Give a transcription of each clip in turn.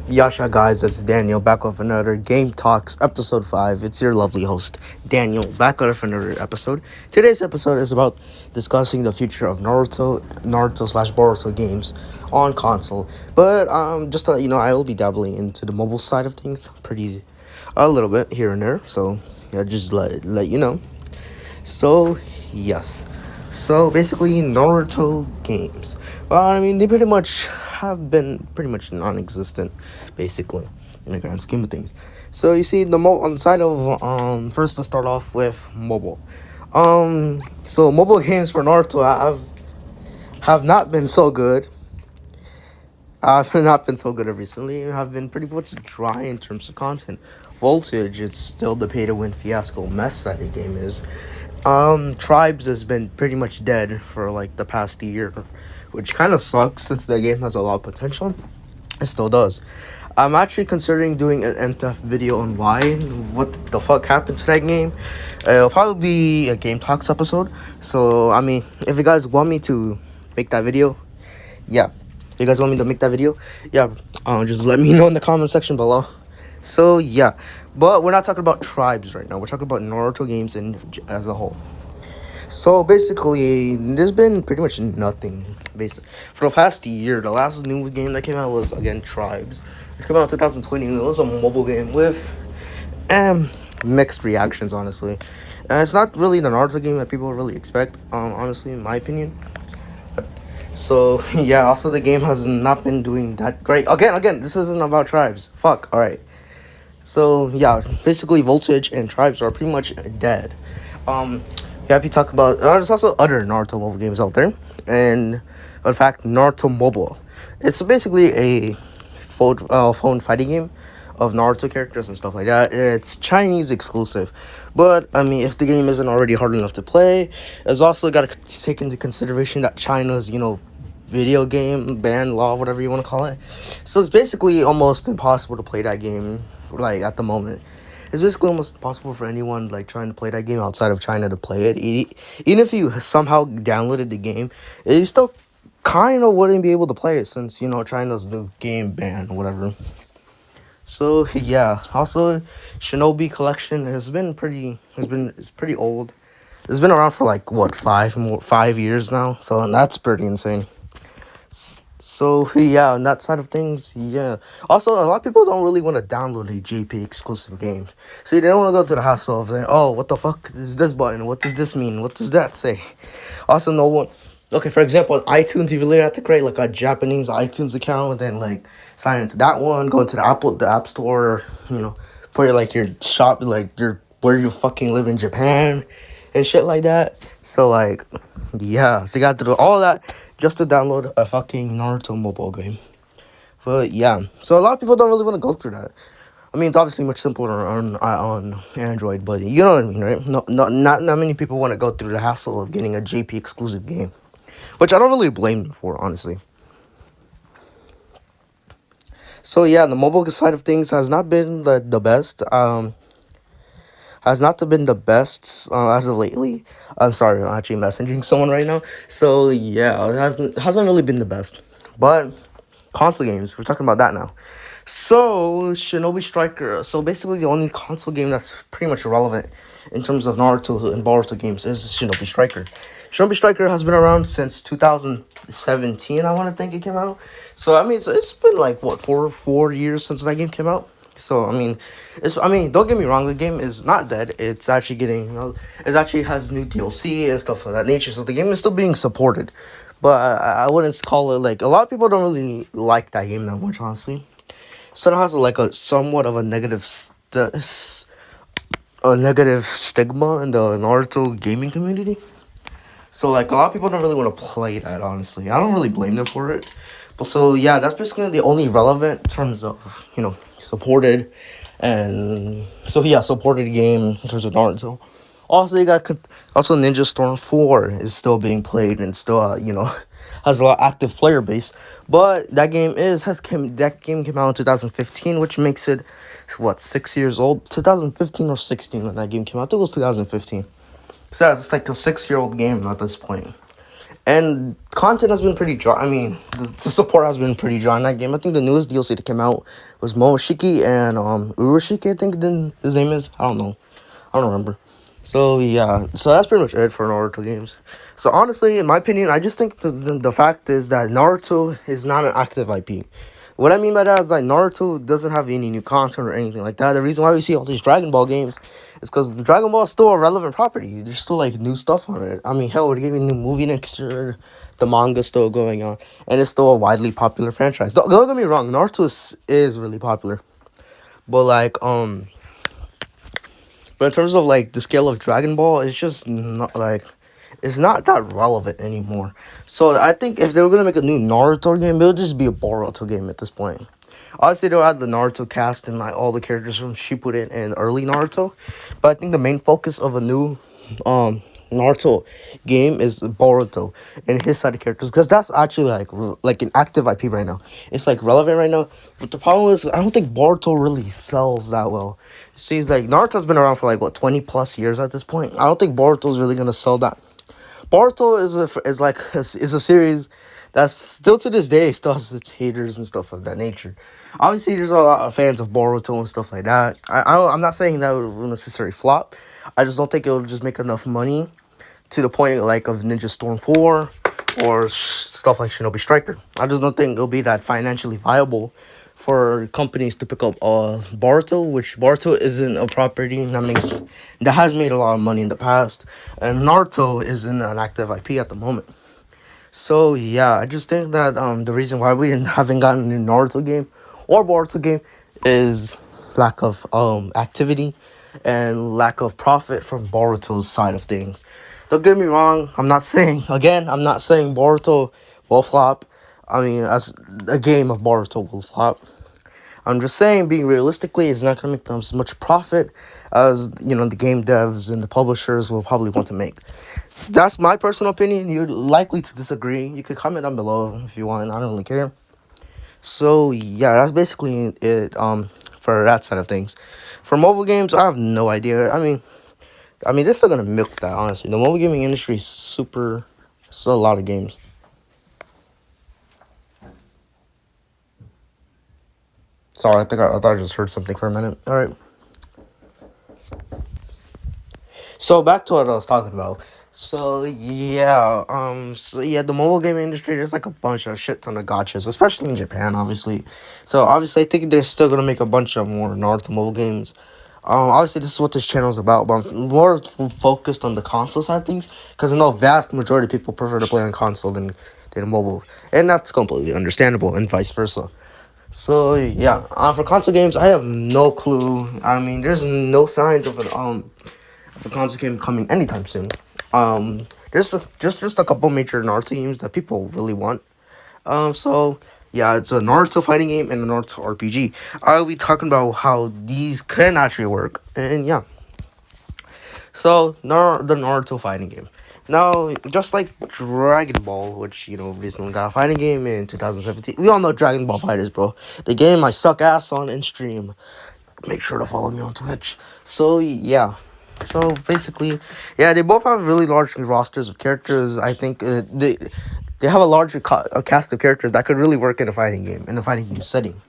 Yasha guys, it's Daniel back with another Game Talks episode 5. It's your lovely host, Daniel, back with another episode. Today's episode is about discussing the future of Naruto slash Boruto games on console. But just to let you know, I will be dabbling into the mobile side of things pretty a little bit here and there. So yeah, just let you know. So yes. So basically Naruto games. Well, I mean they pretty much have been pretty much non-existent, basically, in the grand scheme of things. So you see on the side of first to start off with mobile. So mobile games for Naruto have not been so good. Have not been so good recently. Have been pretty much dry in terms of content. Voltage, it's still the pay to win fiasco mess that the game is. Tribes has been pretty much dead for like the past year, which kind of sucks since the game has a lot of potential. It still does. I'm actually considering doing an NTF video on what the fuck happened to that game. It'll probably be a Game Talks episode. So, I mean, if you guys want me to make that video, yeah. If you guys want me to make that video, yeah, just let me know in the comment section below. So, yeah. But we're not talking about tribes right now. We're talking about Naruto games as a whole. So basically, there's been pretty much nothing. Basically, for the past year, the last new game that came out was again Tribes. It came out in 2020. It was a mobile game with mixed reactions, honestly. And it's not really the Naruto game that people really expect. Honestly, in my opinion. So yeah. Also, the game has not been doing that great. Again, this isn't about Tribes. Fuck. All right. So yeah, basically Voltage and Tribes are pretty much dead. Yeah, if you talk about there's also other Naruto mobile games out there, and in fact, Naruto Mobile. It's basically a phone fighting game of Naruto characters and stuff like that. It's Chinese exclusive, but I mean, if the game isn't already hard enough to play, it's also got to take into consideration that China's video game ban law, whatever you want to call it. So it's basically almost impossible to play that game like at the moment. It's basically almost impossible for anyone like trying to play that game outside of China to play it. Even if you somehow downloaded the game, you still kind of wouldn't be able to play it since China's new game ban or whatever. So yeah. Also, Shinobi Collection it's pretty old. It's been around for like what 5 years now. So that's pretty insane. So yeah, on that side of things, yeah. Also, a lot of people don't really want to download a JP exclusive game. See, they don't want to go to the hassle of saying, "Oh, what the fuck is this button? What does this mean? What does that say?" Also, no one. Okay, for example, on iTunes, you really have to create like a Japanese iTunes account and then like sign into that one, go into the App Store, put your shop, like your where you fucking live in Japan, and shit like that. So like, yeah, so you got to do all that just to download a fucking Naruto mobile game. But yeah, so a lot of people don't really want to go through that. I mean, it's obviously much simpler on Android, but you know what I mean, right? No, not many people want to go through the hassle of getting a JP exclusive game, which I don't really blame them for, honestly. So yeah, the mobile side of things has not been the best. Has not been the best as of lately. I'm sorry, I'm actually messaging someone right now. So yeah, it hasn't really been the best. But console games, we're talking about that now. So Shinobi Striker. So basically, the only console game that's pretty much relevant in terms of Naruto and Boruto games is Shinobi Striker. Shinobi Striker has been around since 2017. I want to think it came out. So I mean, it's been like what 4 years since that game came out. So don't get me wrong, the game is not dead. It's actually it actually has new DLC and stuff of that nature. So the game is still being supported, but I wouldn't call it like a lot of people don't really like that game that much, honestly. So it has like a somewhat of a negative stigma in the Naruto gaming community. So like a lot of people don't really want to play that, honestly. I don't really blame them for it. But so yeah, that's basically the only relevant in terms of supported, and so yeah, supported game in terms of Naruto. Also, also Ninja Storm 4 is still being played and still has a lot of active player base. But that game came out in 2015, which makes it what 6 years old. 2015 or 16 when that game came out. I think it was 2015. So it's like a 6-year-old game at this point. And content has been pretty dry. I mean, the support has been pretty dry in that game. I think the newest DLC that came out was Momoshiki and Uroshiki, I think then his name is. I don't know. I don't remember. So yeah, so that's pretty much it for Naruto games. So honestly, in my opinion, I just think the fact is that Naruto is not an active IP. What I mean by that is like Naruto doesn't have any new content or anything like that. The reason why we see all these Dragon Ball games is because the Dragon Ball is still a relevant property. There's still like new stuff on it. I mean, hell, we're giving a new movie next year. The manga's still going on, and it's still a widely popular franchise. Don't get me wrong, Naruto is really popular, but but in terms of like the scale of Dragon Ball, it's just not like it's not that relevant anymore. So I think if they were gonna make a new Naruto game, it would just be a Boruto game at this point. Obviously, they'll add the Naruto cast and like all the characters from Shippuden and early Naruto, but I think the main focus of a new Naruto game is Boruto and his side of characters because that's actually like an active IP right now. It's like relevant right now. But the problem is I don't think Boruto really sells that well. It seems like Naruto's been around for like what 20 plus years at this point. I don't think Boruto's really gonna sell that. Boruto is a series that's still to this day still has its haters and stuff of that nature. Obviously, there's a lot of fans of Boruto and stuff like that. I'm not saying that would necessarily flop. I just don't think it'll just make enough money to the point like of Ninja Storm 4 or stuff like Shinobi Striker. I just don't think it'll be that financially viable for companies to pick up Boruto, which Boruto isn't a property that has made a lot of money in the past, and Naruto isn't an active IP at the moment. So yeah, I just think that the reason why we haven't gotten a new Naruto game or Boruto game is lack of activity and lack of profit from Boruto's side of things. Don't get me wrong. I'm not saying Boruto will flop. I mean, as a game of Boruto will flop. I'm just saying, being realistically, it's not going to make them as much profit as the game devs and the publishers will probably want to make. That's my personal opinion. You're likely to disagree. You can comment down below if you want. I don't really care. So yeah, that's basically it. For that side of things. For mobile games, I have no idea. I mean, they're still gonna milk that. Honestly, the mobile gaming industry is super. Still a lot of games. Sorry, I thought I just heard something for a minute. All right. So back to what I was talking about. So yeah, the mobile gaming industry, there's like a bunch of shit ton of gotchas, especially in Japan, obviously. So obviously, I think they're still gonna make a bunch of more Naruto mobile games. Obviously, this is what this channel is about, but I'm more focused on the console side of things because I know vast majority of people prefer to play on console than mobile, and that's completely understandable, and vice versa. So yeah, for console games, I have no clue. I mean, there's no signs of a console game coming anytime soon. There's just a couple major Naruto games that people really want. So yeah, it's a Naruto fighting game and a Naruto RPG. I'll be talking about how these can actually work, and yeah. So the Naruto fighting game. Now, just like Dragon Ball, which recently got a fighting game in 2017. We all know Dragon Ball Fighters, bro. The game I suck ass on in stream. Make sure to follow me on Twitch. So yeah. So basically, yeah, they both have really large rosters of characters. I think they have a larger a cast of characters that could really work in a fighting game setting.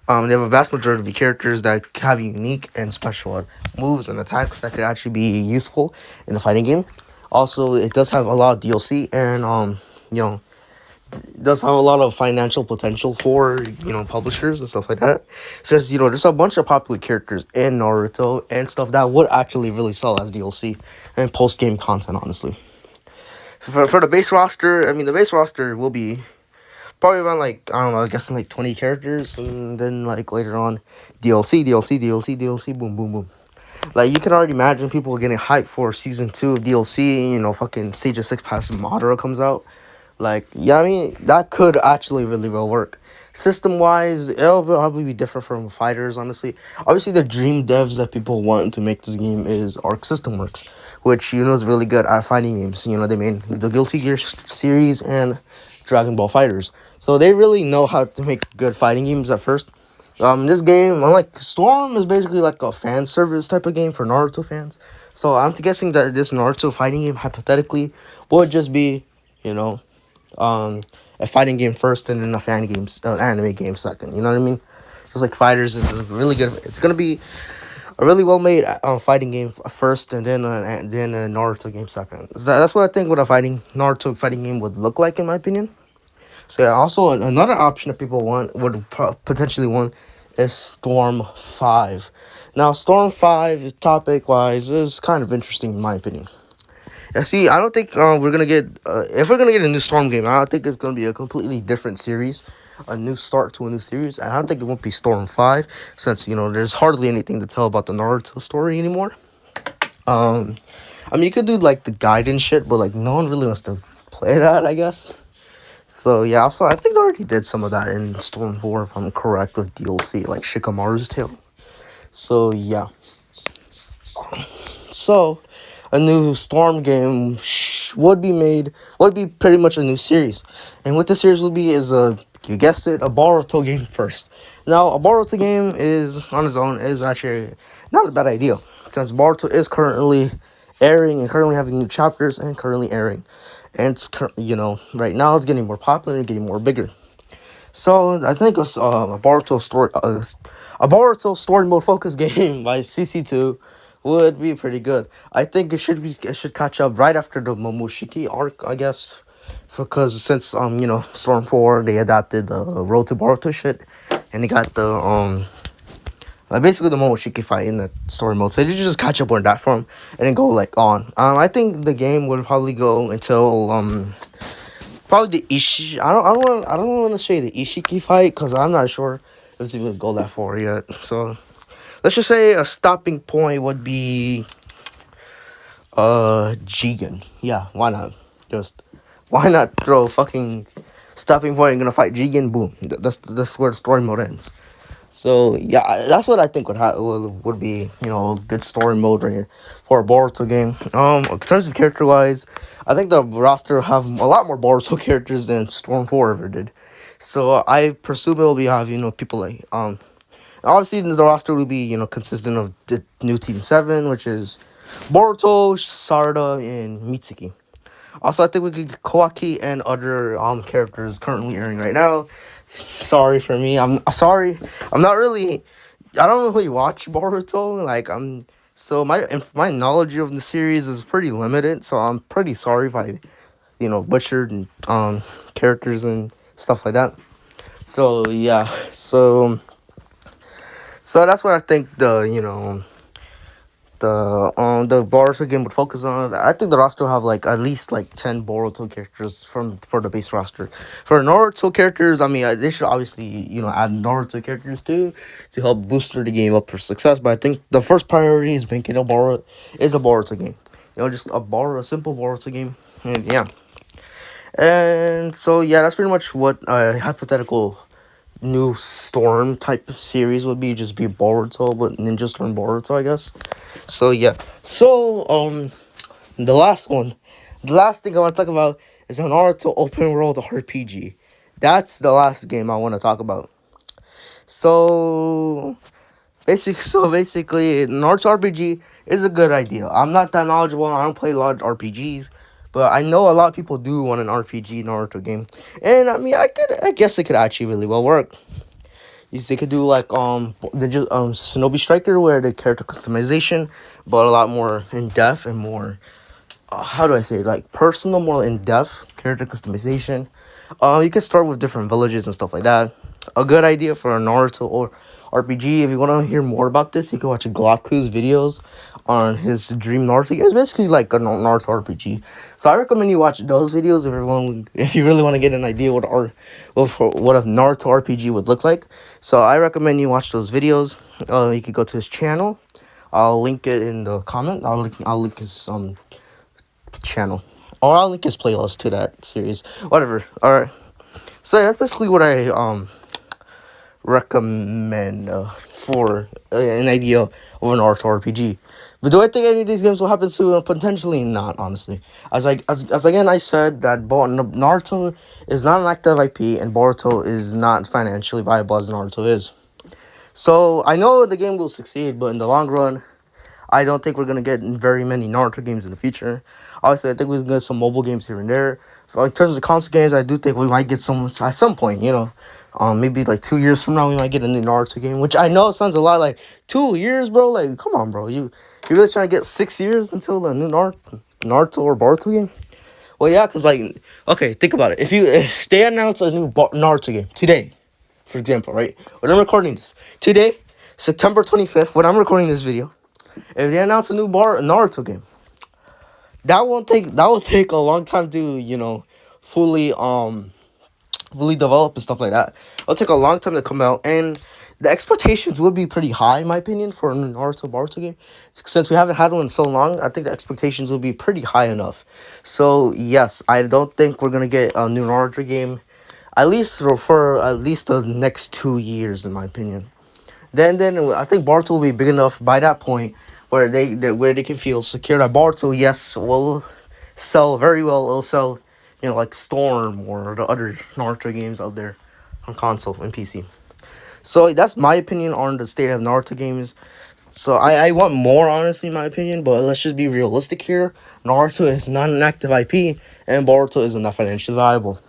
They have a vast majority of the characters that have unique and special moves and attacks that could actually be useful in a fighting game. Also, it does have a lot of DLC and it does have a lot of financial potential for publishers and stuff like that. So there's a bunch of popular characters in Naruto and stuff that would actually really sell as DLC and post game content. Honestly, for the base roster, I mean the base roster will be probably around like I don't know, I guess like 20 characters, and then like later on, DLC, boom, boom, boom. Like you can already imagine people getting hyped for season 2 of DLC. Fucking Stage of Six Pass Madara comes out. Like yeah, I mean that could actually really well work. System wise, it'll probably be different from fighters. Honestly, obviously the dream devs that people want to make this game is Arc System Works, which is really good at fighting games. They made the Guilty Gear series and Dragon Ball Fighters. So they really know how to make good fighting games at first. This game, unlike Storm, is basically like a fan service type of game for Naruto fans. So I'm guessing that this Naruto fighting game, hypothetically, would just be, you know, um, a fighting game first and then a anime game second. You know what I mean? Just like Fighters is really good. It's gonna be a really well made fighting game first, and then a Naruto game second. That's what I think what a fighting Naruto fighting game would look like in my opinion. So yeah, also another option that people potentially want is Storm 5. Now Storm 5 topic wise is kind of interesting in my opinion. Yeah, see, I don't think we're gonna get if we're gonna get a new Storm game. I don't think it's gonna be a completely different series, a new start to a new series. I don't think it won't be Storm 5 since there's hardly anything to tell about the Naruto story anymore. Um, I mean you could do like the guidance shit, but like no one really wants to play that, I guess. So yeah, also I think they already did some of that in Storm 4 if I'm correct with DLC like Shikamaru's Tale. So yeah. So a new Storm game would be pretty much a new series. And what the series will be is you guessed it, a Boruto game first. Now a Boruto game is on its own is actually not a bad idea. Since Boruto is currently airing and currently having new chapters and currently airing. And right now it's getting more popular and getting more bigger. So I think a Boruto story mode focused game by CC2 would be pretty good. I think it should catch up right after the Momoshiki arc, I guess, because since Storm 4 they adapted the Road to Boruto shit, and they got the basically the Momoshiki fight in the story mode. So they just catch up on that form and then go like on. I think the game would probably go until probably the I don't want to say the Ishiki fight because I'm not sure if it's even gonna go that far yet. So let's just say a stopping point would be Jigen. Yeah, why not? Just why not throw a fucking stopping point and gonna fight Jigen? Boom. That's where the story mode ends. So yeah, that's what I think would be a good story mode right here for a Boruto game. In terms of character wise, I think the roster have a lot more Boruto characters than Storm 4 ever did. So I presume it will be have people like obviously the roster will be consistent of the new Team 7, which is Boruto, Sarada, and Mitsuki. Also, I think we could Kawaki and other characters currently airing right now. Sorry for me. I'm sorry. I'm not really. I don't really watch Boruto. Like so my knowledge of the series is pretty limited. So I'm pretty sorry if I, butchered characters and stuff like that. So yeah. So that's what I think the Boruto game would focus on. I think the roster will have like at least like 10 Boruto characters for the base roster. For Naruto characters, I mean they should obviously add Naruto characters too to help booster the game up for success. But I think the first priority is making a Boruto game. Just a simple Boruto game, and yeah. And so yeah, that's pretty much what hypothetical new Storm type of series would be. Just be Boruto, but Ninja Storm Boruto, I guess. So yeah. So the last one, the last thing I want to talk about is an Naruto open world RPG. That's the last game I want to talk about. So basically, Naruto RPG is a good idea. I'm not that knowledgeable. I don't play a lot of RPGs, but I know a lot of people do want an RPG Naruto game, and I mean, I guess it could actually really well work. They could do like Shinobi Striker, where the character customization, but a lot more in depth and more how do I say it? Like personal, more in depth character customization. You can start with different villages and stuff like that. A good idea for a Naruto or RPG. If you want to hear more about this, you can watch Glocku's videos on his Dream Naruto. It's basically like a Naruto RPG. So I recommend you watch those videos if you really want to get an idea what a Naruto RPG would look like. So I recommend you watch those videos. You can go to his channel. I'll link it in the comment. I'll link his channel, or I'll link his playlist to that series. Whatever. All right. So that's basically what I recommend for an idea of an Naruto RPG. But do I think any of these games will happen soon? Potentially not, honestly. As again I said that Naruto is not an active IP and Boruto is not financially viable as Naruto is. So I know the game will succeed, but in the long run, I don't think we're gonna get very many Naruto games in the future. Obviously, I think we're gonna get some mobile games here and there. So in terms of console games, I do think we might get some at some point. Maybe like 2 years from now, we might get a new Naruto game. Which I know sounds a lot like 2 years, bro. Like, come on, bro. You really trying to get 6 years until a new Naruto or Boruto game? Well, yeah, cause like, okay, think about it. If they announce a new Naruto game today, for example, right? When I'm recording this today, September 25th, when I'm recording this video, if they announce a new Naruto game, that will take a long time to fully fully develop and stuff like that. It'll take a long time to come out, and the expectations would be pretty high, in my opinion, for a Naruto Boruto game. Since we haven't had one in so long, I think the expectations will be pretty high enough. So yes, I don't think we're gonna get a new Naruto game, at least for at least the next 2 years, in my opinion. Then I think Boruto will be big enough by that point where they can feel secure that Boruto, yes, will sell very well. It'll sell, like Storm or the other Naruto games out there on console and PC. So that's my opinion on the state of Naruto games. So I want more, honestly, in my opinion, but let's just be realistic here. Naruto is not an active IP, and Boruto is not financially viable.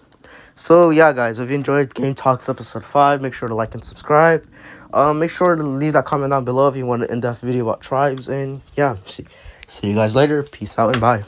So yeah, guys, if you enjoyed Game Talks episode 5, make sure to like and subscribe. Make sure to leave that comment down below if you want an in-depth video about tribes. And yeah, see you guys later. Peace out and bye.